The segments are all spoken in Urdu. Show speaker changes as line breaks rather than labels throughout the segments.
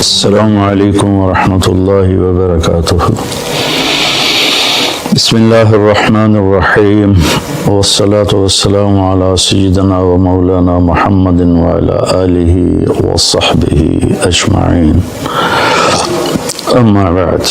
السلام علیکم ورحمۃ اللہ وبرکاتہ۔ بسم اللہ الرحمن الرحیم، والصلاة والسلام علی سیدنا و مولانا محمد وعلی آلہ وصحبہ اجمعین، اما بعد۔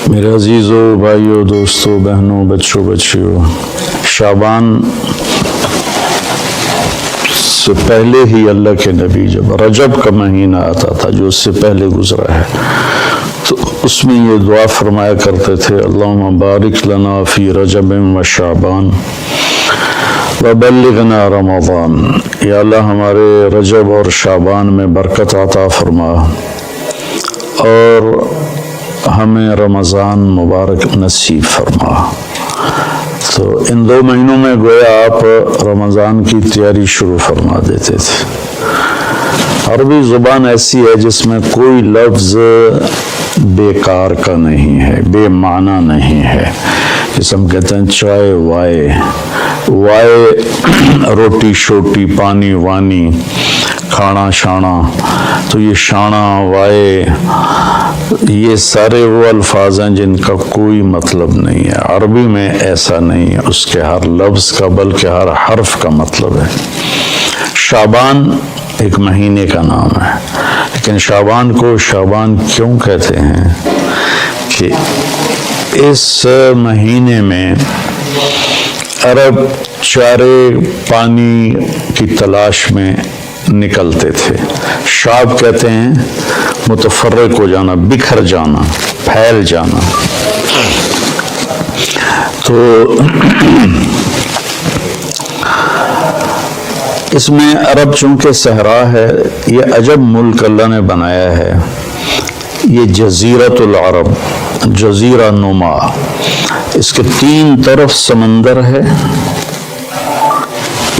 میرے عزیزو، بھائیو، دوستو، بہنوں، بچوں، بچیوں، شعبان سے پہلے ہی اللہ کے نبی جب رجب کا مہینہ آتا تھا جو اس سے پہلے گزرا ہے، تو اس میں یہ دعا فرمایا کرتے تھے، اللہم بارک لنا فی رجب و شعبان وبلغنا رمضان۔ یا اللہ ہمارے رجب اور شعبان میں برکت عطا فرما اور ہمیں رمضان مبارک نصیب فرما۔ تو ان دو مہینوں میں گویا آپ رمضان کی تیاری شروع فرما دیتے تھے۔ عربی زبان ایسی ہے جس میں کوئی لفظ بیکار کا نہیں ہے، بے معنی نہیں ہے۔ جس ہم کہتے ہیں چائے وائے، روٹی شوٹی، پانی وانی، کھانا شانا، تو یہ شانا وائے، یہ سارے وہ الفاظ ہیں جن کا کوئی مطلب نہیں ہے۔ عربی میں ایسا نہیں ہے، اس کے ہر لفظ کا بلکہ ہر حرف کا مطلب ہے۔ شعبان ایک مہینے کا نام ہے، لیکن شعبان کو شعبان کیوں کہتے ہیں کہ اس مہینے میں عرب چارے پانی کی تلاش میں نکلتے تھے۔ شعب کہتے ہیں متفرق ہو جانا، بکھر جانا، پھیل جانا۔ تو اس میں عرب چونکہ صحرا ہے، یہ عجب ملک اللہ نے بنایا ہے، یہ جزیرۃ العرب، جزیرہ نما، اس کے تین طرف سمندر ہے،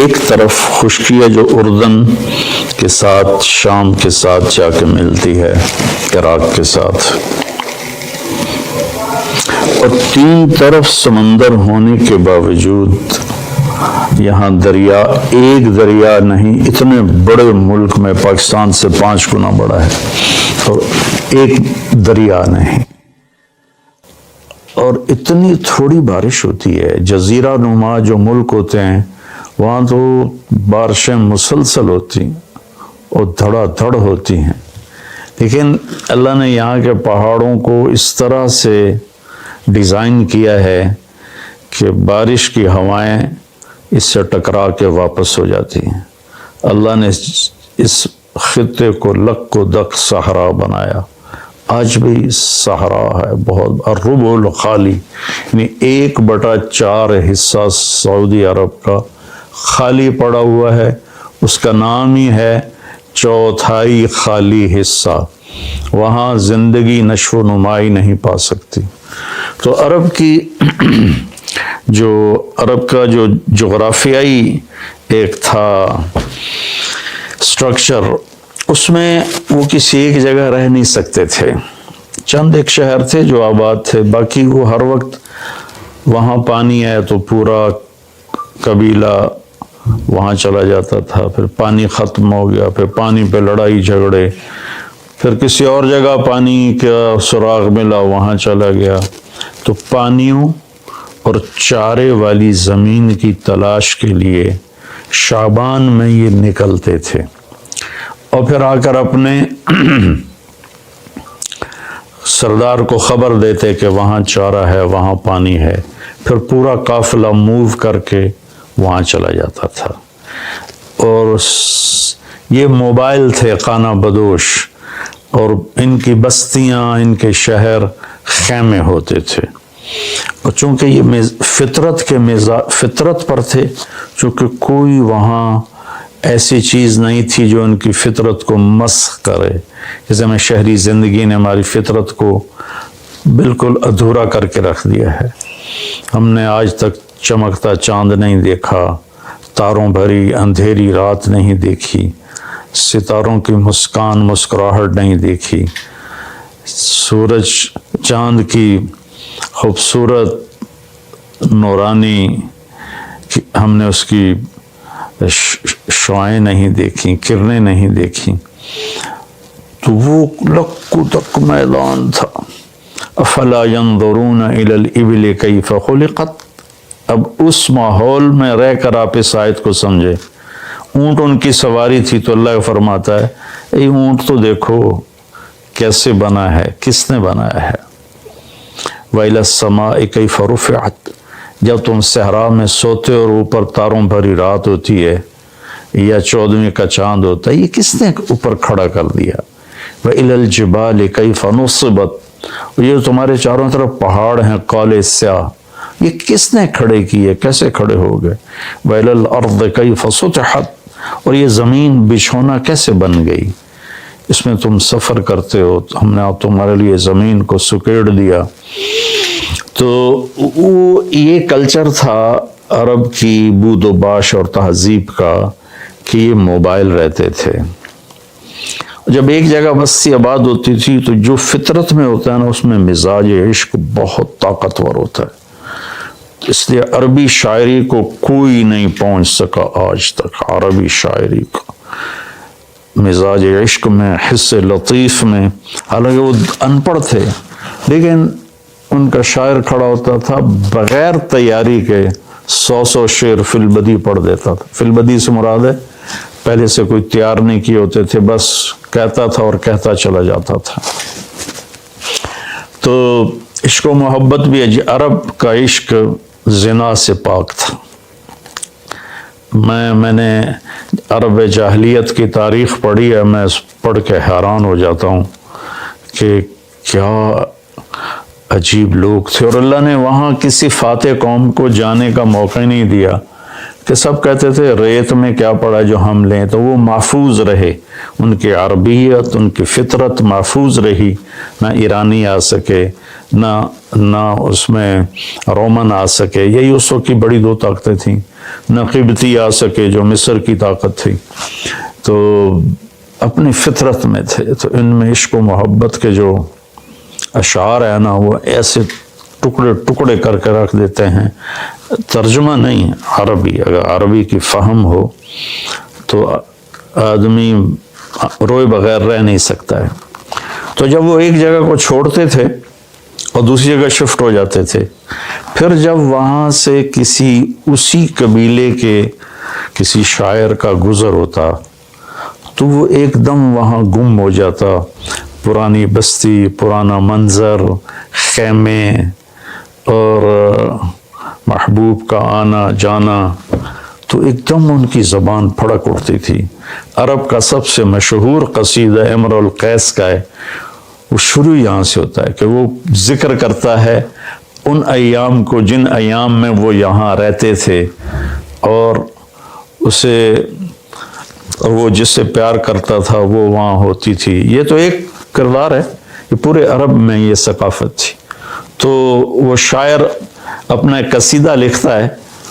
ایک طرف خشکی ہے جو اردن کے ساتھ، شام کے ساتھ جا کے ملتی ہے، عراق کے ساتھ، اور تین طرف سمندر ہونے کے باوجود یہاں دریا، ایک دریا نہیں، اتنے بڑے ملک میں پاکستان سے 5 گنا بڑا ہے، اور ایک دریا نہیں، اور اتنی تھوڑی بارش ہوتی ہے۔ جزیرہ نما جو ملک ہوتے ہیں وہاں تو بارشیں مسلسل ہوتی اور دھڑا دھڑ ہوتی ہیں، لیکن اللہ نے یہاں کے پہاڑوں کو اس طرح سے ڈیزائن کیا ہے کہ بارش کی ہوائیں اس سے ٹکرا کے واپس ہو جاتی ہیں۔ اللہ نے اس خطے کو لک و دک صحرا بنایا، آج بھی صحرا ہے بہت، الربع الخالی، یعنی 1/4 حصہ سعودی عرب کا خالی پڑا ہوا ہے، اس کا نام ہی ہے چوتھائی خالی حصہ، وہاں زندگی نشو و نمائی نہیں پا سکتی۔ تو عرب کا جو جغرافیائی ایک تھا سٹرکچر، اس میں وہ کسی ایک جگہ رہ نہیں سکتے تھے، چند ایک شہر تھے جو آباد تھے، باقی وہ ہر وقت وہاں پانی ہے تو پورا قبیلہ وہاں چلا جاتا تھا، پھر پانی ختم ہو گیا، پھر پانی پہ لڑائی جھگڑے، پھر کسی اور جگہ پانی کا سراغ ملا وہاں چلا گیا۔ تو پانیوں اور چارے والی زمین کی تلاش کے لیے شعبان میں یہ نکلتے تھے، اور پھر آ کر اپنے سردار کو خبر دیتے کہ وہاں چارہ ہے، وہاں پانی ہے، پھر پورا قافلہ موو کر کے وہاں چلا جاتا تھا۔ اور یہ موبائل تھے خانہ بدوش، اور ان کی بستیاں، ان کے شہر خیمے ہوتے تھے، اور چونکہ یہ فطرت پر تھے، چونکہ کوئی وہاں ایسی چیز نہیں تھی جو ان کی فطرت کو مسخ کرے، جیسے میں شہری زندگی نے ہماری فطرت کو بالکل ادھورا کر کے رکھ دیا ہے۔ ہم نے آج تک چمکتا چاند نہیں دیکھا، تاروں بھری اندھیری رات نہیں دیکھی، ستاروں کی مسکراہٹ نہیں دیکھی، سورج چاند کی خوبصورت نورانی ہم نے اس کی شعائیں نہیں دیکھیں، کرنیں نہیں دیکھیں، تو وہ لکو تک میدان تھا۔ افلا ينظرون الى الابل کیف خلقت۔ اب اس ماحول میں رہ کر آپ اس آیت کو سمجھے۔ اونٹ ان کی سواری تھی تو اللہ فرماتا ہے اے اونٹ تو دیکھو کیسے بنا ہے، کس نے بنایا ہے۔ وَإِلَى السَّمَاءِ كَيْفَ رُفِعَتْ۔ جب تم صحرا میں سوتے اور اوپر تاروں بھری رات ہوتی ہے یا 14ویں کا چاند ہوتا ہے، یہ کس نے اوپر کھڑا کر دیا۔ وَإِلَى الْجِبَالِ كَيْفَ نُصِبَتْ۔ یہ تمہارے چاروں طرف پہاڑ ہیں کالے سیاہ، یہ کس نے کھڑے کیے، کیسے کھڑے ہو گئے۔ وَإِلَى الْأَرْضِ كَيْفَ سُطِحَتْ۔ اور یہ زمین بچھونا کیسے بن گئی، اس میں تم سفر کرتے ہو، ہم نے تمہارے لیے زمین کو سکیڑ دیا۔ تو وہ یہ کلچر تھا عرب کی بود و باش اور تہذیب کا کہ یہ موبائل رہتے تھے۔ جب ایک جگہ بستی آباد ہوتی تھی تو جو فطرت میں ہوتا ہے نا، اس میں مزاج عشق بہت طاقتور ہوتا ہے۔ اس لیے عربی شاعری کو کوئی نہیں پہنچ سکا آج تک۔ عربی شاعری کو مزاج عشق میں، حس لطیف میں، حالانکہ وہ ان پڑھ تھے لیکن ان کا شاعر کھڑا ہوتا تھا بغیر تیاری کے 100 شعر فی البدی پڑھ دیتا تھا۔ فی البدی سے مراد ہے پہلے سے کوئی تیار نہیں کیے ہوتے تھے، بس کہتا تھا اور کہتا چلا جاتا تھا۔ تو عشق و محبت بھی عرب کا عشق زنا سے پاک تھا۔ میں نے عرب جاہلیت کی تاریخ پڑھی ہے، میں پڑھ کے حیران ہو جاتا ہوں کہ کیا عجیب لوگ تھے، اور اللہ نے وہاں کسی فاتح قوم کو جانے کا موقع نہیں دیا کہ سب کہتے تھے ریت میں کیا پڑا جو ہم لیں، تو وہ محفوظ رہے، ان کی عربیت، ان کی فطرت محفوظ رہی، نہ ایرانی آ سکے، نہ اس میں رومن آ سکے، یہی اس وقت کی بڑی دو طاقتیں تھیں، نہ قبطی آ سکے جو مصر کی طاقت تھی، تو اپنی فطرت میں تھے۔ تو ان میں عشق و محبت کے جو اشعار ہیں نا، وہ ایسے ٹکڑے ٹکڑے کر کے رکھ دیتے ہیں، ترجمہ نہیں عربی، اگر عربی کی فہم ہو تو آدمی روئے بغیر رہ نہیں سکتا ہے۔ تو جب وہ ایک جگہ کو چھوڑتے تھے اور دوسری جگہ شفٹ ہو جاتے تھے، پھر جب وہاں سے کسی اسی قبیلے کے کسی شاعر کا گزر ہوتا تو وہ ایک دم وہاں گم ہو جاتا، پرانی بستی، پرانا منظر، خیمے اور محبوب کا آنا جانا، تو ایک دم ان کی زبان پھڑک اٹھتی تھی۔ عرب کا سب سے مشہور قصیدہ امرؤ القیس کا ہے، وہ شروع یہاں سے ہوتا ہے کہ وہ ذکر کرتا ہے ان ایام کو جن ایام میں وہ یہاں رہتے تھے، اور وہ جس سے پیار کرتا تھا وہ وہاں ہوتی تھی۔ یہ تو ایک کردار ہے، یہ پورے عرب میں یہ ثقافت تھی۔ تو وہ شاعر اپنا ایک قصیدہ لکھتا ہے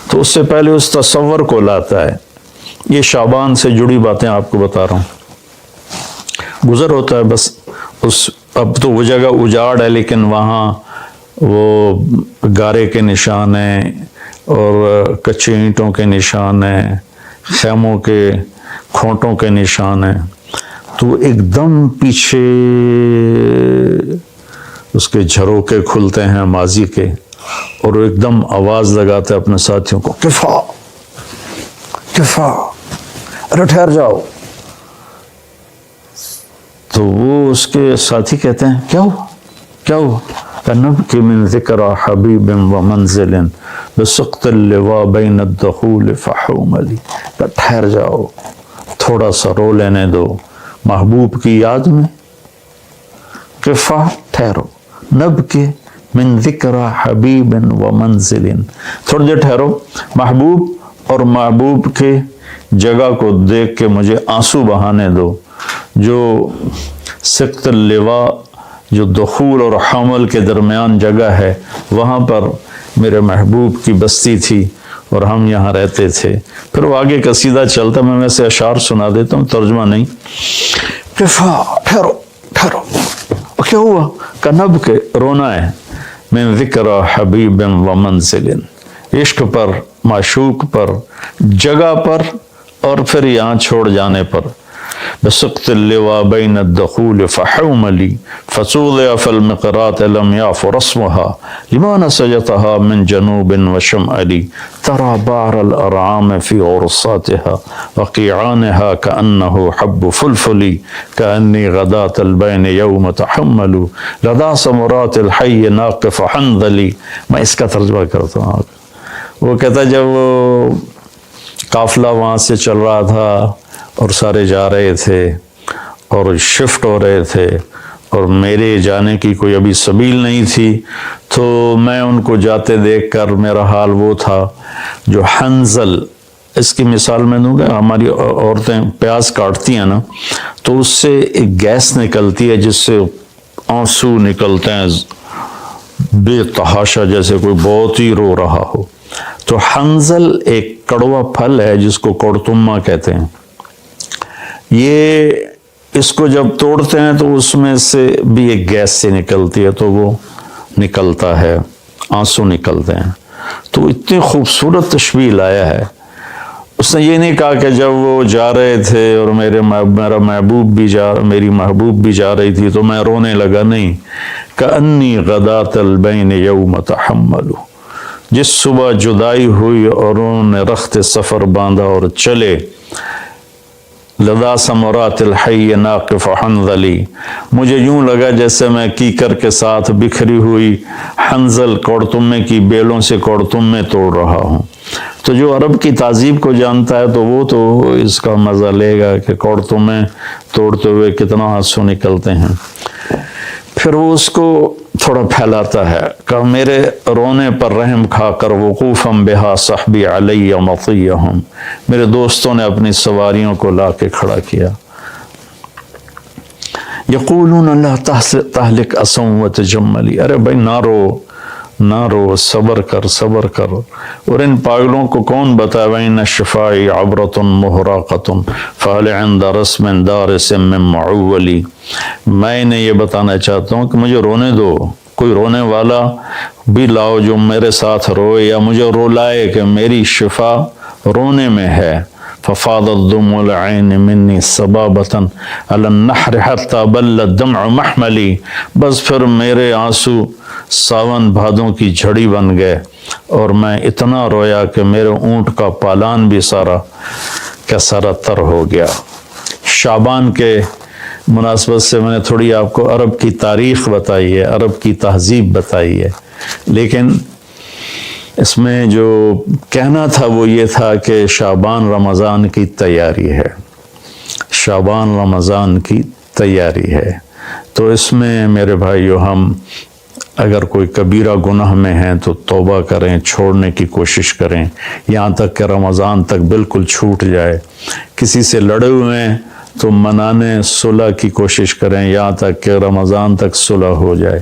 تو اس سے پہلے اس تصور کو لاتا ہے۔ یہ شعبان سے جڑی باتیں آپ کو بتا رہا ہوں۔ گزر ہوتا ہے بس، اب تو وہ جگہ اجاڑ ہے لیکن وہاں وہ گارے کے نشان ہیں اور کچے اینٹوں کے نشان ہیں، خیموں کے کھونٹوں کے نشان ہیں۔ تو ایک دم پیچھے اس کے جھروکے کھلتے ہیں ماضی کے، اور وہ ایک دم آواز لگاتے اپنے ساتھیوں کو، کفا کفا، ارے ٹھہر جاؤ۔ تو وہ اس کے ساتھی کہتے ہیں کیا ہوا کیا ہوا؟ نبکی من ذکر حبیب و منزل بسقط اللواء بین الدخول فحوملی، ٹھہر جاؤ، تھوڑا سا رو لینے دو محبوب کی یاد میں، کفا ٹھہرو، نبکی من ذکر حبیب و منزل، تھوڑی دیر ٹھہرو، محبوب اور محبوب کے جگہ کو دیکھ کے مجھے آنسو بہانے دو۔ جو سقط اللواء، جو دخول اور حمل کے درمیان جگہ ہے، وہاں پر میرے محبوب کی بستی تھی اور ہم یہاں رہتے تھے۔ پھر وہ آگے قصیدہ چلتا، میں ویسے اشعار سنا دیتا ہوں، ترجمہ نہیں۔ کفا ٹھہرو ٹھہرو، کیا ہوا؟ کنب کے رونا ہے، من ذکر حبیب و منزل، عشق پر، معشوق پر، جگہ پر اور پھر یہاں چھوڑ جانے پر بسقط اللواء بین الدخول فحوملی فصوضع فی المقرات لم یعف رسمها لما نسجتها من جنوب وشمالی ترى بعر الارعام في عرصاتها وقيعانها كأنه حب فلفلی كأني غداة البین یوم تحمل لدى ثمرات الحی ناقف حنظلی. میں اس کا ترجمہ کرتا ہوں. وہ کہتا جب وہ قافلہ وہاں سے چل رہا تھا اور سارے جا رہے تھے اور شفٹ ہو رہے تھے اور میرے جانے کی کوئی ابھی سبیل نہیں تھی، تو میں ان کو جاتے دیکھ کر میرا حال وہ تھا جو حنظل، اس کی مثال میں دوں گا. ہماری عورتیں پیاز کاٹتی ہیں نا تو اس سے ایک گیس نکلتی ہے جس سے آنسو نکلتے ہیں بے تحاشا، جیسے کوئی بہت ہی رو رہا ہو. تو حنظل ایک کڑوا پھل ہے جس کو کڑتما کہتے ہیں. یہ اس کو جب توڑتے ہیں تو اس میں سے بھی ایک گیس سے نکلتی ہے تو وہ نکلتا ہے، آنسو نکلتے ہیں. تو اتنی خوبصورت تشبیہ لایا ہے. اس نے یہ نہیں کہا کہ جب وہ جا رہے تھے اور میرا محبوب بھی جا رہی تھی تو میں رونے لگا، نہیں. کأنی غداة البین یوم تحمل، جس صبح جدائی ہوئی اور انہوں نے رخت سفر باندھا اور چلے. لدا ثمرات الحی ناقف حنظلی، مجھے یوں لگا جیسے میں کیکر کے ساتھ بکھری ہوئی حنظل کوڑتمے کی بیلوں سے کوڑتمے توڑ رہا ہوں. تو جو عرب کی تہذیب کو جانتا ہے تو وہ تو اس کا مزہ لے گا کہ کوڑتمے توڑتے ہوئے کتنا آنسو نکلتے ہیں. پھر وہ اس کو تھوڑا پھیلاتا ہے کہ میرے رونے پر رحم کھا کر وقوفاً بہا صحبی علی مطیہم، میرے دوستوں نے اپنی سواریوں کو لا کے کھڑا کیا. یقولون لا تہلک اسوں وتجملی، ارے بھائی نہ رو، صبر کر. اور ان پاگلوں کو کون بتائے وَإِنَّ الشِّفَاءِ عَبْرَةٌ مُحْرَقَةٌ فَهَلْ عِنْدَ رَسْمٍ دَارِسٍ مِّن مَّعُوَّلِ. میں انہیں یہ بتانا چاہتا ہوں کہ مجھے رونے دو، کوئی رونے والا بھی لاؤ جو میرے ساتھ روئے یا مجھے رولائے کہ میری شفا رونے میں ہے. ففاضت دموع العین منی صبابة علی النحر حتی بل الدمع محملی، بس پھر میرے آنسو ساون بھادوں کی جھڑی بن گئے اور میں اتنا رویا کہ میرے اونٹ کا پالان بھی سارا تر ہو گیا. شعبان کے مناسبت سے میں نے تھوڑی آپ کو عرب کی تاریخ بتائی ہے، عرب کی تہذیب بتائی ہے، لیکن اس میں جو کہنا تھا وہ یہ تھا کہ شعبان رمضان کی تیاری ہے، شعبان رمضان کی تیاری ہے. تو اس میں میرے بھائیو ہم اگر کوئی کبیرہ گناہ میں ہیں تو توبہ کریں، چھوڑنے کی کوشش کریں یہاں تک کہ رمضان تک بالکل چھوٹ جائے. کسی سے لڑے ہوئے ہیں تو منانے صلح کی کوشش کریں یہاں تک کہ رمضان تک صلح ہو جائے.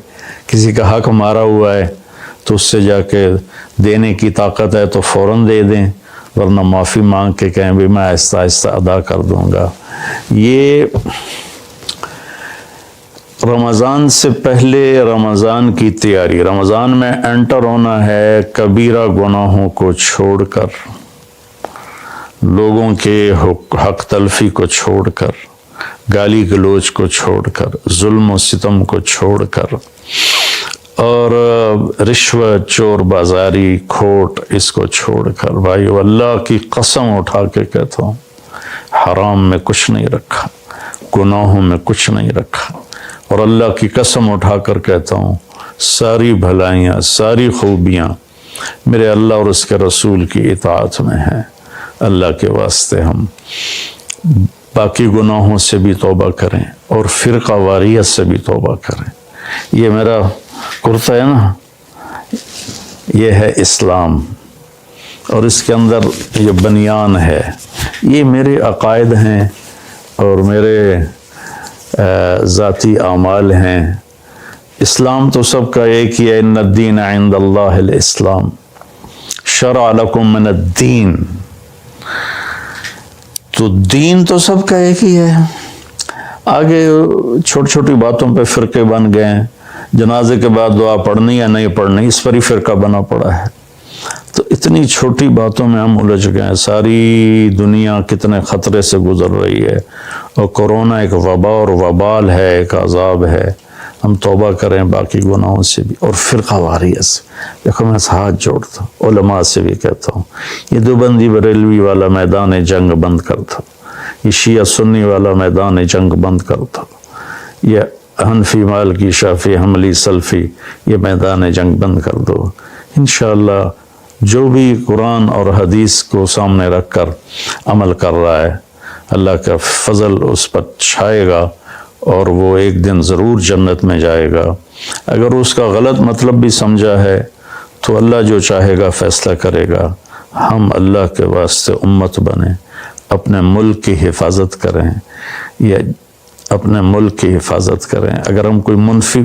کسی کا حق مارا ہوا ہے تو اس سے جا کے دینے کی طاقت ہے تو فوراً دے دیں، ورنہ معافی مانگ کے کہیں بھی میں آہستہ آہستہ ادا کر دوں گا. یہ رمضان سے پہلے رمضان کی تیاری، رمضان میں انٹر ہونا ہے کبیرہ گناہوں کو چھوڑ کر، لوگوں کے حق تلفی کو چھوڑ کر، گالی گلوچ کو چھوڑ کر، ظلم و ستم کو چھوڑ کر، اور رشوت، چور بازاری، کھوٹ، اس کو چھوڑ کر. بھائیو اللہ کی قسم اٹھا کے کہتا ہوں حرام میں کچھ نہیں رکھا، گناہوں میں کچھ نہیں رکھا. اور اللہ کی قسم اٹھا کر کہتا ہوں ساری بھلائیاں، ساری خوبیاں میرے اللہ اور اس کے رسول کی اطاعت میں ہیں. اللہ کے واسطے ہم باقی گناہوں سے بھی توبہ کریں اور فرقہ واریت سے بھی توبہ کریں. یہ میرا کرتا ہے نا، یہ ہے اسلام اور اس کے اندر یہ بنیان ہے، یہ میرے عقائد ہیں اور میرے ذاتی اعمال ہیں. اسلام تو سب کا ایک ہی ہے، ان الدین عند اللہ الاسلام شرع لکم من الدین. تو دین تو سب کا ایک ہی ہے. آگے چھوٹی چھوٹی باتوں پہ فرقے بن گئے ہیں، جنازے کے بعد دعا پڑھنی یا نہیں پڑھنی اس پر ہی فرقہ بنا پڑا ہے. تو اتنی چھوٹی باتوں میں ہم الجھ گئے. ساری دنیا کتنے خطرے سے گزر رہی ہے، اور کورونا ایک وبا اور وبال ہے، ایک عذاب ہے. ہم توبہ کریں باقی گناہوں سے بھی، اور فرقہ واریت سے. دیکھو میں ہاتھ جوڑتا ہوں، علماء سے بھی کہتا ہوں، یہ دیوبندی بریلوی والا میدان جنگ بند کر دو، یہ شیعہ سنی والا میدان جنگ بند کر دو، یہ حنفی مالکی شافعی حنبلی سلفی یہ میدان جنگ بند کر دو. انشاءاللہ جو بھی قرآن اور حدیث کو سامنے رکھ کر عمل کر رہا ہے، اللہ کا فضل اس پر چھائے گا، اور وہ ایک دن ضرور جنت میں جائے گا. اگر اس کا غلط مطلب بھی سمجھا ہے تو اللہ جو چاہے گا فیصلہ کرے گا. ہم اللہ کے واسطے امت بنیں، اپنے ملک کی حفاظت کریں، یا اپنے ملک کی حفاظت کریں. اگر ہم کوئی منفی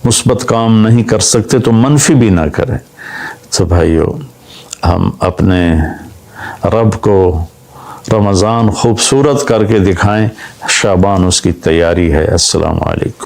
مثبت کام نہیں کر سکتے تو منفی بھی نہ کریں. تو بھائیو، ہم اپنے رب کو رمضان خوبصورت کر کے دکھائیں. شعبان اس کی تیاری ہے. السلام علیکم.